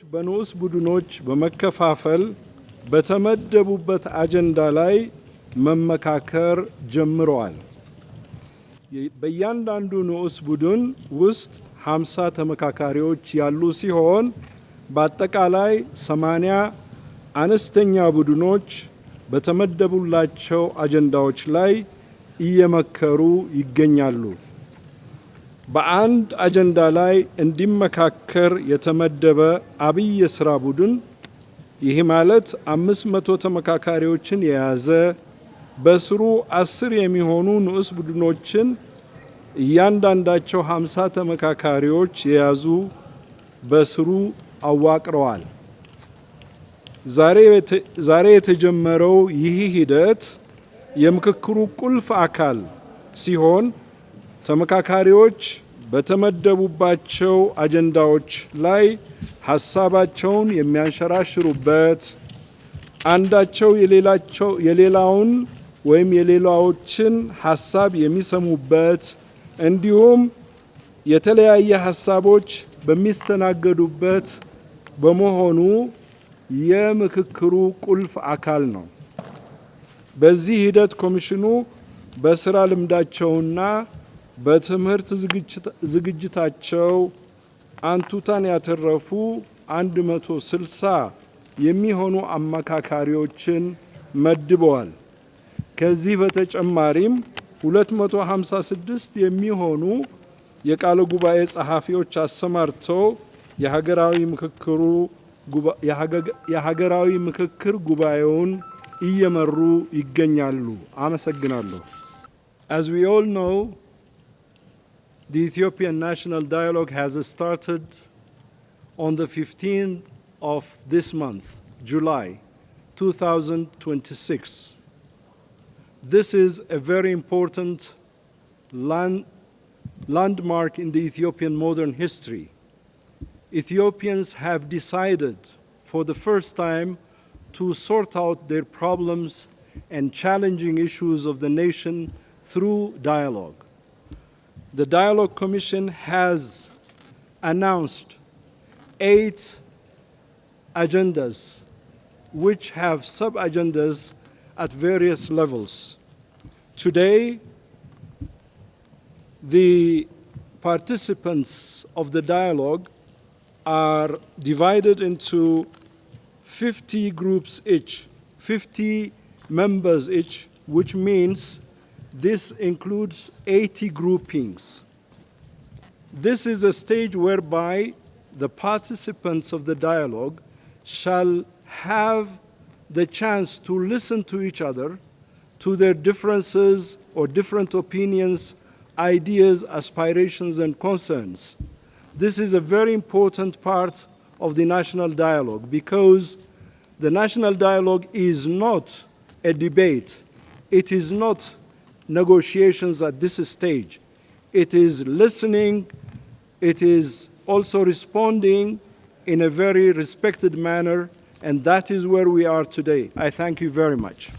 በንዑስ ቡድኖች በመከፋፈል በተመደቡበት አጀንዳ ላይ መመካከር ጀምረዋል። በእያንዳንዱ ንዑስ ቡድን ውስጥ 50 ተመካካሪዎች ያሉ ሲሆን በአጠቃላይ 80 አነስተኛ ቡድኖች በተመደቡላቸው አጀንዳዎች ላይ እየመከሩ ይገኛሉ። በአንድ አጀንዳ ላይ እንዲመካከር የተመደበ አብይ የሥራ ቡድን ይህ ማለት 500 ተመካካሪዎችን የያዘ በስሩ 10 የሚሆኑ ንዑስ ቡድኖችን እያንዳንዳቸው 50 ተመካካሪዎች የያዙ በስሩ አዋቅረዋል። ዛሬ የተጀመረው ይህ ሂደት የምክክሩ ቁልፍ አካል ሲሆን ተመካካሪዎች በተመደቡባቸው አጀንዳዎች ላይ ሀሳባቸውን የሚያንሸራሽሩበት፣ አንዳቸው የሌላውን ወይም የሌላዎችን ሀሳብ የሚሰሙበት እንዲሁም የተለያየ ሀሳቦች በሚስተናገዱበት በመሆኑ የምክክሩ ቁልፍ አካል ነው። በዚህ ሂደት ኮሚሽኑ በስራ ልምዳቸውና በትምህርት ዝግጅታቸው አንቱታን ያተረፉ 160 የሚሆኑ አማካሪዎችን መድበዋል። ከዚህ በተጨማሪም 256 የሚሆኑ የቃለ ጉባኤ ጸሐፊዎች አሰማርተው የሀገራዊ ምክክር ጉባኤውን እየመሩ ይገኛሉ። አመሰግናለሁ። As we all know, the Ethiopian National Dialogue has started on the 15th of this month, July 2026. This is a very important landmark in the Ethiopian modern history. Ethiopians have decided for the first time to sort out their problems and challenging issues of the nation through dialogue. The Dialogue Commission has announced 8 agendas which have sub-agendas at various levels. Today, the participants of the dialogue are divided into 50 groups each, 50 members each, which means this includes 80 groupings. This is a stage whereby the participants of the dialogue shall have the chance to listen to each other, to their differences or different opinions, ideas, aspirations, and concerns. This is a very important part of the national dialogue because the national dialogue is not a debate. It is not negotiations at this stage. It is listening. It is also responding in a very respected manner, and that is where we are today. I thank you very much.